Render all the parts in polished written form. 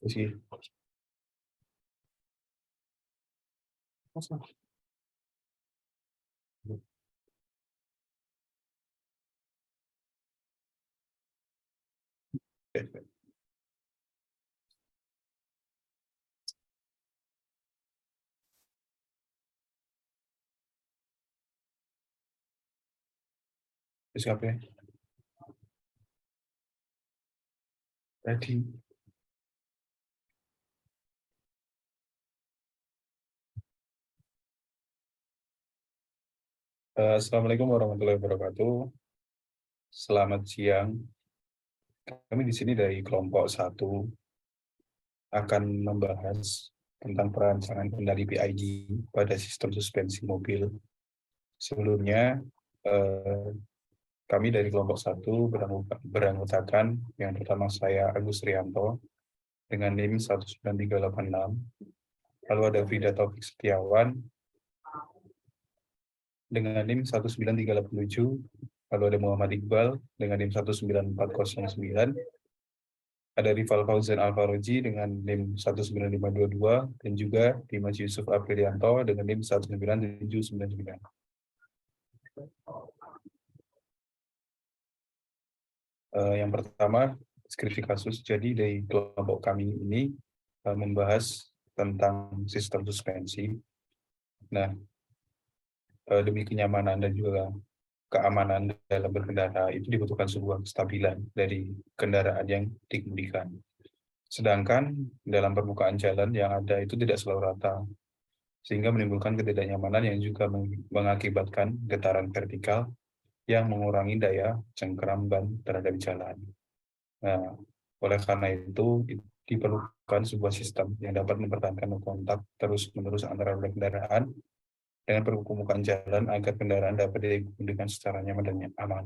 Isi. Siapa? Ready. Assalamualaikum warahmatullahi wabarakatuh. Selamat siang. Kami di sini dari kelompok 1 akan membahas tentang perancangan kendali PID pada sistem suspensi mobil. Sebelumnya, kami dari kelompok 1 beranggotakan yang pertama saya Agus Rianto dengan NIM 19386. Lalu ada Frida Taufik Setiawan dengan NIM 19387. Lalu ada Muhammad Iqbal dengan NIM 19409. Ada Rival Fauzan Alfaroji dengan NIM 19522 dan juga Dimas Yusuf Aprilianto dengan NIM 19799. Yang pertama, deskripsi kasus. Jadi dari kelompok kami ini membahas tentang sistem suspensi. Nah, demi kenyamanan dan juga keamanan dalam berkendara itu dibutuhkan sebuah kestabilan dari kendaraan yang dikemudikan. Sedangkan dalam permukaan jalan yang ada itu tidak selalu rata, sehingga menimbulkan ketidaknyamanan yang juga mengakibatkan getaran vertikal yang mengurangi daya cengkeram ban terhadap jalan. Nah, oleh karena itu diperlukan sebuah sistem yang dapat mempertahankan kontak terus-menerus antara roda kendaraan dengan permukaan jalan agar kendaraan dapat digunakan secara nyaman dan aman.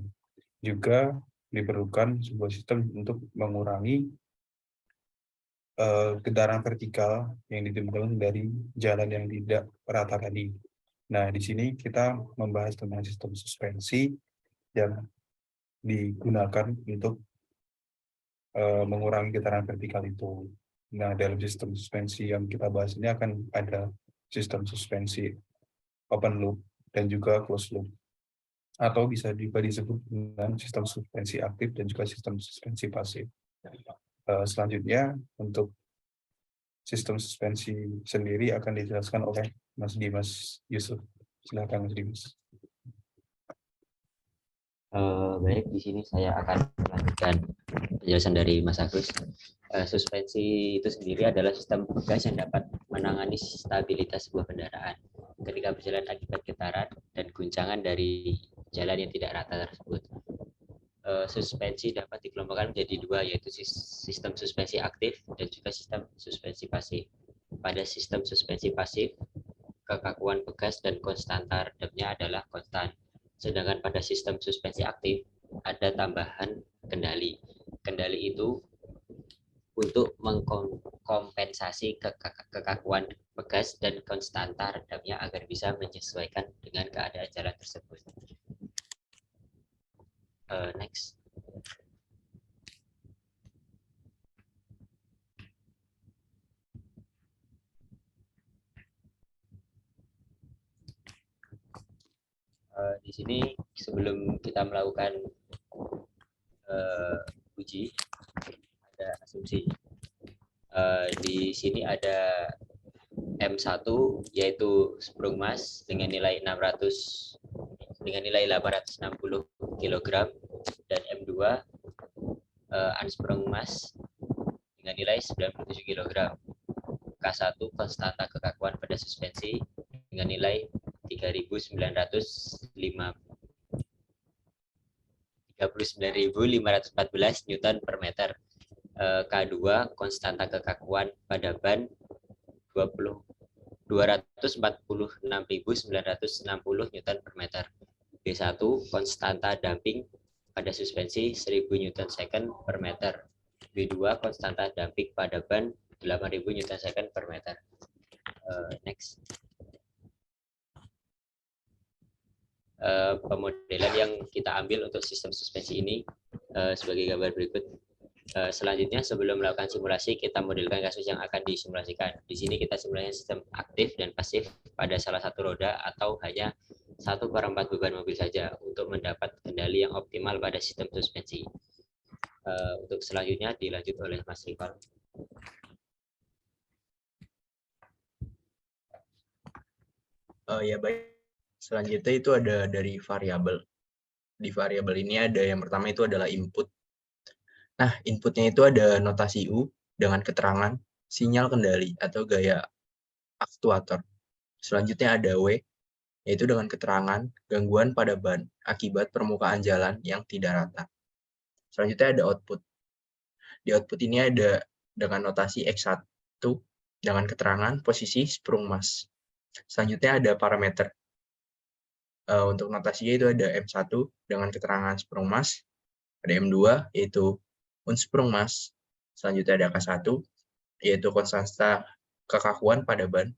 Juga diperlukan sebuah sistem untuk mengurangi getaran vertikal yang ditimbulkan dari jalan yang tidak rata tadi. Nah, di sini kita membahas tentang sistem suspensi yang digunakan untuk mengurangi getaran vertikal itu. Nah, dalam sistem suspensi yang kita bahas ini akan ada sistem suspensi open loop dan juga closed loop, atau bisa juga disebut dengan sistem suspensi aktif dan juga sistem suspensi pasif. Selanjutnya, untuk sistem suspensi sendiri akan dijelaskan oleh Mas Dimas Yusuf. Silakan Mas Dimas. Baik, di sini saya akan melanjutkan penjelasan dari Mas Agus. Suspensi itu sendiri adalah sistem pegas yang dapat menangani stabilitas sebuah kendaraan ketika berjalan akibat getaran dan guncangan dari jalan yang tidak rata tersebut. Suspensi dapat dikelompokkan menjadi dua, yaitu sistem suspensi aktif dan juga sistem suspensi pasif. Pada sistem suspensi pasif, kekakuan pegas dan konstanta redapnya adalah konstan. Sedangkan pada sistem suspensi aktif ada tambahan kendali. Kendali itu untuk mengkompensasi kekakuan pegas dan konstanta redapnya agar bisa menyesuaikan dengan keadaan jalan tersebut. Next. Di sini sebelum kita melakukan uji ada asumsi. Di sini ada M1 yaitu sprung mas dengan nilai 860 kg dan M2 unsprung mas dengan nilai 97 kg. K1 konstanta kekakuan pada suspensi dengan nilai 39.514 Newton per meter. K2 konstanta kekakuan pada ban 246.960 Newton per meter. B1 konstanta damping pada suspensi 1000 Newton second per meter. B2 konstanta damping pada ban 8.000 Newton second per meter. Next. Pemodelan yang kita ambil untuk sistem suspensi ini sebagai gambar berikut. Selanjutnya sebelum melakukan simulasi, kita modelkan kasus yang akan disimulasikan. Di sini kita simulasi sistem aktif dan pasif pada salah satu roda atau hanya 1/4 beban mobil saja untuk mendapat kendali yang optimal pada sistem suspensi. Untuk selanjutnya dilanjut oleh Mas Rifal. Ya baik. Selanjutnya itu ada dari variabel. Di variabel ini ada yang pertama itu adalah input. Nah, inputnya itu ada notasi U dengan keterangan sinyal kendali atau gaya aktuator. Selanjutnya ada W, yaitu dengan keterangan gangguan pada ban akibat permukaan jalan yang tidak rata. Selanjutnya ada output. Di output ini ada dengan notasi X1 dengan keterangan posisi sprung mas. Selanjutnya ada parameter. Untuk notasinya itu ada M1 dengan keterangan sprung mas, ada M2 yaitu unsprung mas, selanjutnya ada K1 yaitu konstanta kekakuan pada ban,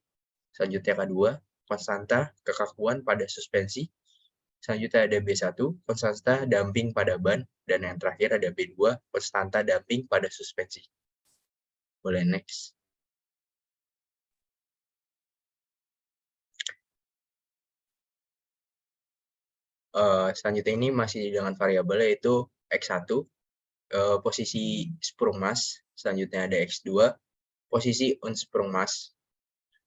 selanjutnya K2 konstanta kekakuan pada suspensi, selanjutnya ada B1 konstanta damping pada ban, dan yang terakhir ada B2 konstanta damping pada suspensi. Boleh next. Selanjutnya ini masih dengan variabel yaitu X1 posisi sprung mas, selanjutnya ada X2 posisi unsprung mas,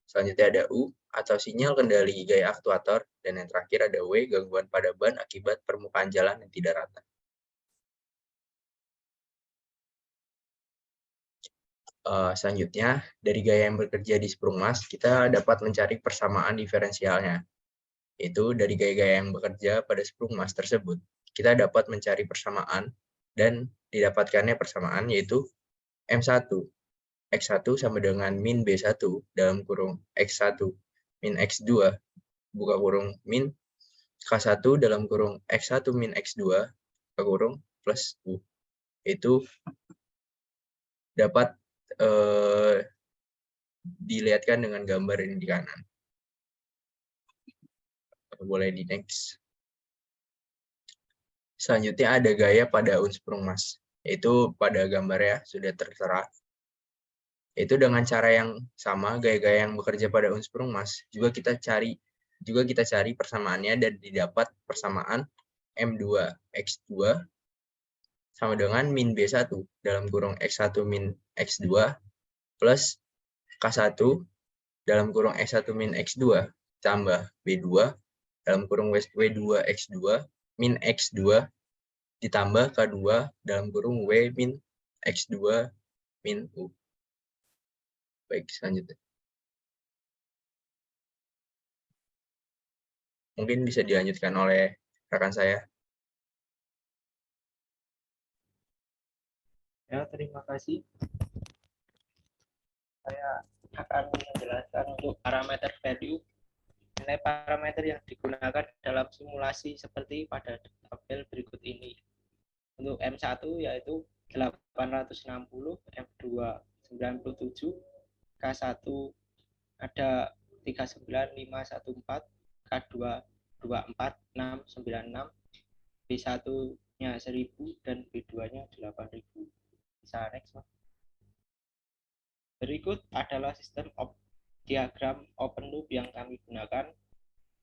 selanjutnya ada U atau sinyal kendali gaya aktuator, dan yang terakhir ada W gangguan pada ban akibat permukaan jalan yang tidak rata. Selanjutnya dari gaya yang bekerja di sprung mas kita dapat mencari persamaan diferensialnya. Itu dari gaya-gaya yang bekerja pada sprung mas tersebut, kita dapat mencari persamaan dan didapatkannya persamaan yaitu M1 X1 sama dengan min B1 dalam kurung X1 min X2 buka kurung min K1 dalam kurung X1 min X2 buka kurung plus U. Itu dapat dilihatkan dengan gambar ini di kanan. Boleh di next. Selanjutnya ada gaya pada unsprung mas, yaitu pada gambar ya sudah tertera. Itu dengan cara yang sama, gaya-gaya yang bekerja pada unsprung mas juga kita cari persamaannya, dan didapat persamaan M2 X2 sama dengan min B1 dalam kurung X1 min X2 plus K1 dalam kurung X1 min X2 tambah B2 dalam kurung W2 X2 min X2 ditambah K2 dalam kurung W min X2 min U. Baik, selanjutnya. Mungkin bisa dilanjutkan oleh rekan saya. Ya, terima kasih. Saya akan menjelaskan untuk parameter value. Nilai parameter yang digunakan dalam simulasi seperti pada tabel berikut ini. Untuk M1 yaitu 860, M2 97, K1 ada 39514, K2 24696, B1-nya 1000 dan B2-nya 8000. Bisa next, Mas. Berikut adalah sistem diagram open loop yang kami gunakan.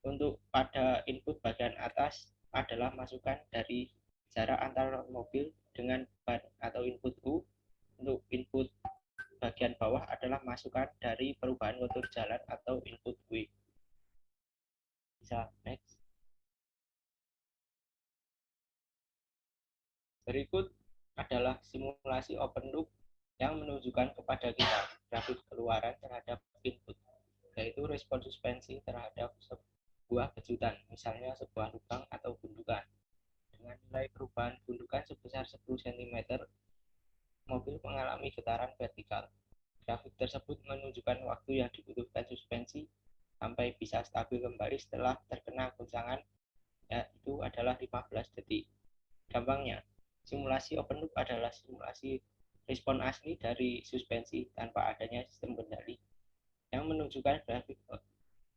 Untuk pada input bagian atas adalah masukan dari jarak antar mobil dengan ban atau input U. Untuk input bagian bawah adalah masukan dari perubahan kontur jalan atau input W. Bisa next. Berikut adalah simulasi open loop yang menunjukkan kepada kita grafik keluaran terhadap input, yaitu respon suspensi terhadap sebuah kejutan, misalnya sebuah lubang atau gundukan. Dengan nilai perubahan gundukan sebesar 10 cm, mobil mengalami getaran vertikal. Grafik tersebut menunjukkan waktu yang dibutuhkan suspensi sampai bisa stabil kembali setelah terkena goncangan, yaitu adalah 15 detik. Gampangnya, simulasi open loop adalah simulasi respon asli dari suspensi tanpa adanya sistem kendali yang menunjukkan grafik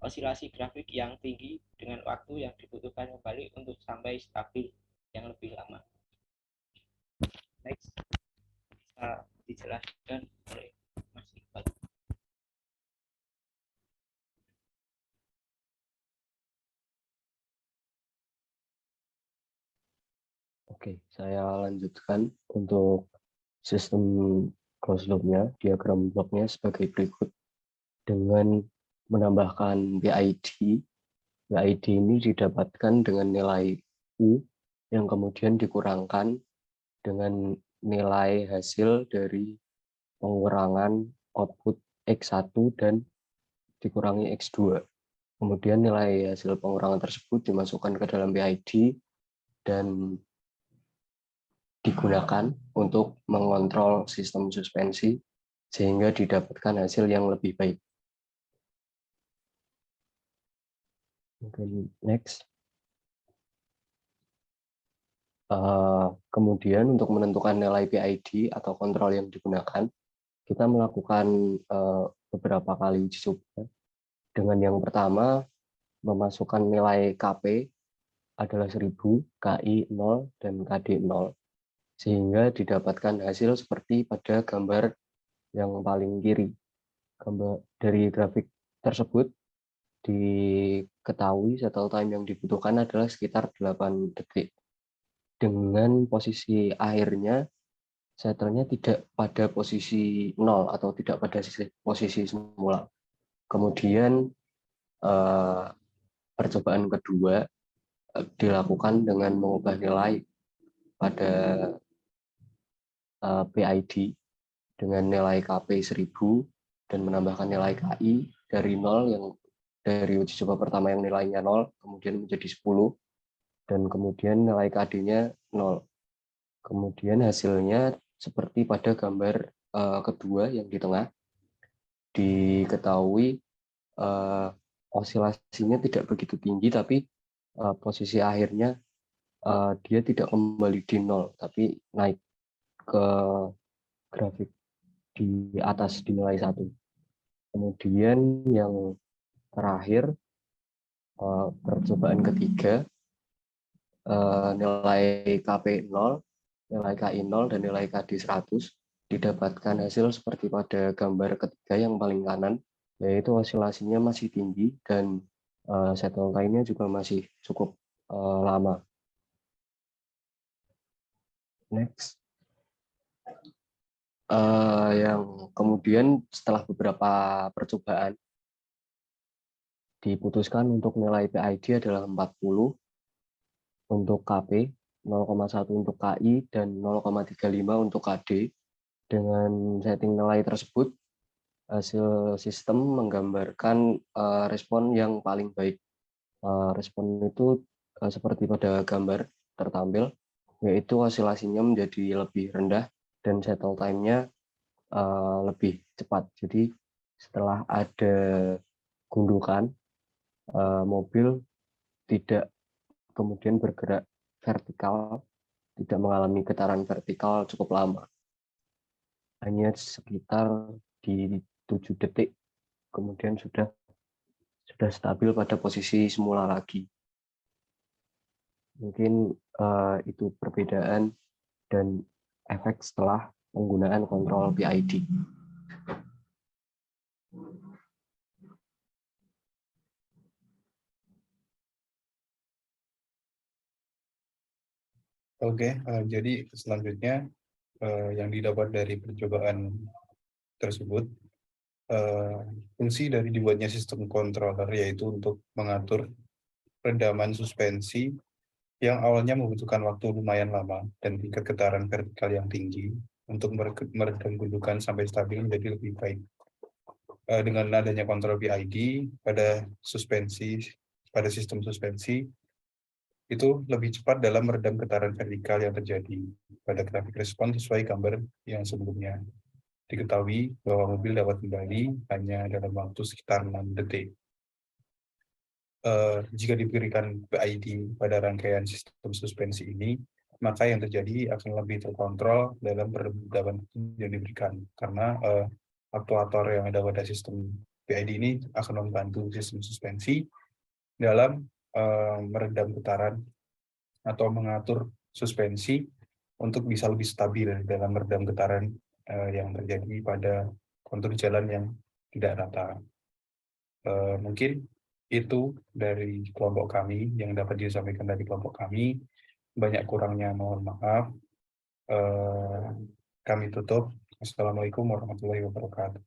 osilasi grafik yang tinggi dengan waktu yang dibutuhkan kembali untuk sampai stabil yang lebih lama. Next. dijelaskan oleh Mas Iqbal. Oke, saya lanjutkan untuk sistem closed loop-nya, diagram bloknya sebagai berikut. Dengan menambahkan PID, PID ini didapatkan dengan nilai U yang kemudian dikurangkan dengan nilai hasil dari pengurangan output X1 dan dikurangi X2. Kemudian nilai hasil pengurangan tersebut dimasukkan ke dalam PID dan digunakan untuk mengontrol sistem suspensi sehingga didapatkan hasil yang lebih baik. Mungkin next. Kemudian untuk menentukan nilai PID atau kontrol yang digunakan, kita melakukan beberapa kali uji coba. Dengan yang pertama, memasukkan nilai KP adalah 1000, KI 0, dan KD 0. Sehingga didapatkan hasil seperti pada gambar yang paling kiri. Dari grafik tersebut, diketahui settle time yang dibutuhkan adalah sekitar 8 detik. Dengan posisi akhirnya, settle-nya tidak pada posisi 0 atau tidak pada posisi semula. Kemudian percobaan kedua dilakukan dengan mengubah nilai pada PID dengan nilai KP 1000 dan menambahkan nilai KI dari 0 yang dari uji coba pertama yang nilainya 0, kemudian menjadi 10, dan kemudian nilai KD-nya 0. Kemudian hasilnya seperti pada gambar kedua yang di tengah, diketahui osilasinya tidak begitu tinggi, tapi posisi akhirnya dia tidak kembali di 0, tapi naik ke grafik di atas di nilai 1. Kemudian yang terakhir, percobaan ketiga, nilai KP 0, nilai KI 0, dan nilai KD 100 didapatkan hasil seperti pada gambar ketiga yang paling kanan, yaitu osilasinya masih tinggi dan settle time-nya juga masih cukup lama. Next. Yang kemudian setelah beberapa percobaan diputuskan untuk nilai PID adalah 40 untuk KP, 0,1 untuk KI, dan 0,35 untuk KD. Dengan setting nilai tersebut, hasil sistem menggambarkan respon yang paling baik. Respon itu seperti pada gambar tertampil, yaitu osilasinya menjadi lebih rendah dan settle time-nya lebih cepat. Jadi setelah ada gundukan, mobil tidak kemudian bergerak vertikal, tidak mengalami getaran vertikal cukup lama. Hanya sekitar di 7 detik, kemudian sudah stabil pada posisi semula lagi. Mungkin itu perbedaan dan efek setelah penggunaan kontrol PID. Oke, jadi selanjutnya yang didapat dari percobaan tersebut, fungsi dari dibuatnya sistem controller yaitu untuk mengatur redaman suspensi yang awalnya membutuhkan waktu lumayan lama dan tingkat getaran vertikal yang tinggi untuk meredam gundukan sampai stabil menjadi lebih baik. Dengan adanya kontrol PID pada sistem suspensi, itu lebih cepat dalam meredam getaran vertikal yang terjadi pada grafik respon sesuai gambar yang sebelumnya. Diketahui bahwa mobil dapat kembali hanya dalam waktu sekitar 6 detik. Jika diberikan PID pada rangkaian sistem suspensi ini, maka yang terjadi akan lebih terkontrol dalam peredaman yang diberikan. Karena aktuator yang ada pada sistem PID ini akan membantu sistem suspensi dalam meredam getaran atau mengatur suspensi untuk bisa lebih stabil dalam meredam getaran yang terjadi pada kontur jalan yang tidak rata. Mungkin itu dari kelompok kami yang dapat disampaikan dari kelompok kami. Banyak kurangnya mohon maaf. Kami tutup. Assalamualaikum warahmatullahi wabarakatuh.